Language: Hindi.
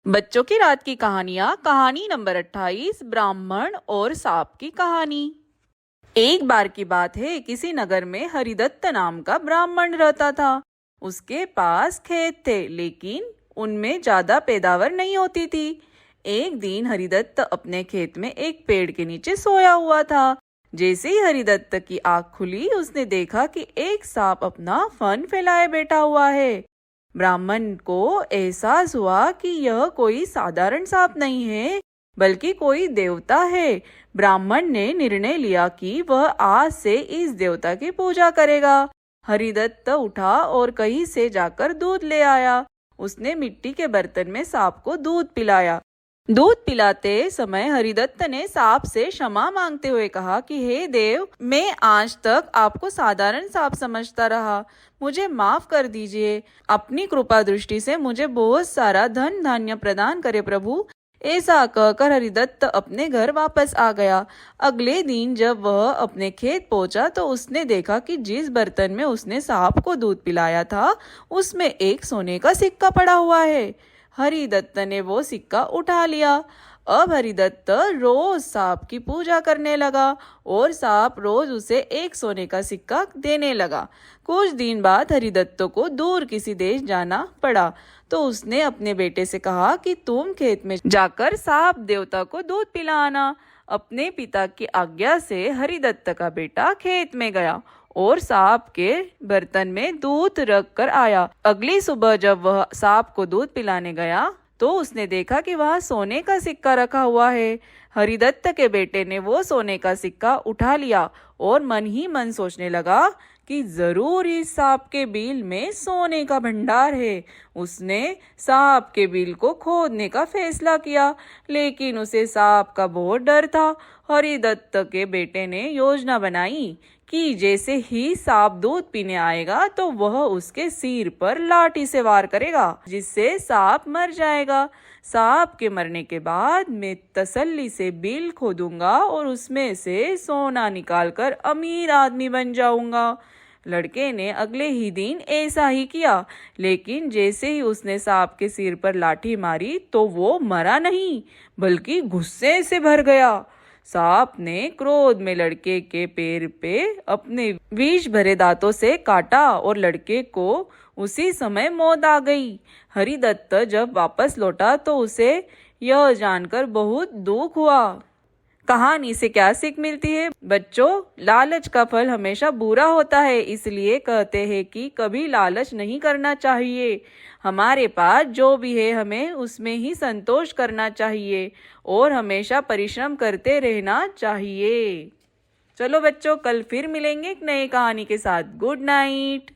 बच्चों की रात की कहानियां। कहानी नंबर 28, ब्राह्मण और सांप की कहानी। एक बार की बात है, किसी नगर में हरिदत्त नाम का ब्राह्मण रहता था। उसके पास खेत थे, लेकिन उनमें ज्यादा पैदावार नहीं होती थी। एक दिन हरिदत्त अपने खेत में एक पेड़ के नीचे सोया हुआ था। जैसे ही हरिदत्त की आंख खुली, उसने देखा कि एक सांप अपना फन फैलाए बैठा हुआ है। ब्राह्मण को एहसास हुआ कि यह कोई साधारण सांप नहीं है, बल्कि कोई देवता है। ब्राह्मण ने निर्णय लिया कि वह आज से इस देवता की पूजा करेगा। हरिदत्त उठा और कहीं से जाकर दूध ले आया। उसने मिट्टी के बर्तन में सांप को दूध पिलाया। दूध पिलाते समय हरिदत्त ने सांप से क्षमा मांगते हुए कहा कि हे देव, मैं आज तक आपको साधारण सांप समझता रहा, मुझे माफ कर दीजिए। अपनी कृपा दृष्टि से मुझे बहुत सारा धन धान्य प्रदान करे प्रभु। ऐसा कहकर हरिदत्त अपने घर वापस आ गया। अगले दिन जब वह अपने खेत पहुंचा तो उसने देखा कि जिस बर्तन में उसने सांप को दूध पिलाया था, उसमें एक सोने का सिक्का पड़ा हुआ है। हरिदत्त ने वो सिक्का उठा लिया। अब हरिदत्त रोज सांप की पूजा करने लगा और सांप रोज उसे एक सोने का सिक्का देने लगा। कुछ दिन बाद हरिदत्त को दूर किसी देश जाना पड़ा, तो उसने अपने बेटे से कहा कि तुम खेत में जाकर सांप देवता को दूध पिलाना। अपने पिता की आज्ञा से हरिदत्त का बेटा खेत में गया और सांप के बर्तन में दूध रख कर आया। अगली सुबह जब वह सांप को दूध पिलाने गया, तो उसने देखा कि वहाँ सोने का सिक्का रखा हुआ है। हरिदत्त के बेटे ने वो सोने का सिक्का उठा लिया और मन ही मन सोचने लगा कि जरूर इस सांप के बिल में सोने का भंडार है। उसने सांप के बिल को खोदने का फैसला किया, लेकिन उसे सांप का बहुत डर था। हरिदत्त के बेटे ने योजना बनाई कि जैसे ही सांप दूध पीने आएगा तो वह उसके सिर पर लाठी से वार करेगा, जिससे सांप मर जाएगा। सांप के मरने के बाद मैं तसल्ली से बिल खोदूंगा और उसमें से सोना निकालकर अमीर आदमी बन जाऊंगा। लड़के ने अगले ही दिन ऐसा ही किया, लेकिन जैसे ही उसने सांप के सिर पर लाठी मारी तो वो मरा नहीं, बल्कि गुस्से से भर गया। सांप ने क्रोध में लड़के के पैर पे अपने विष भरे दांतों से काटा और लड़के को उसी समय मौत आ गई। हरिदत्त जब वापस लौटा तो उसे यह जानकर बहुत दुख हुआ। कहानी से क्या सीख मिलती है बच्चों? लालच का फल हमेशा बुरा होता है, इसलिए कहते हैं कि कभी लालच नहीं करना चाहिए। हमारे पास जो भी है हमें उसमें ही संतोष करना चाहिए और हमेशा परिश्रम करते रहना चाहिए। चलो बच्चों, कल फिर मिलेंगे एक नई कहानी के साथ। Good night.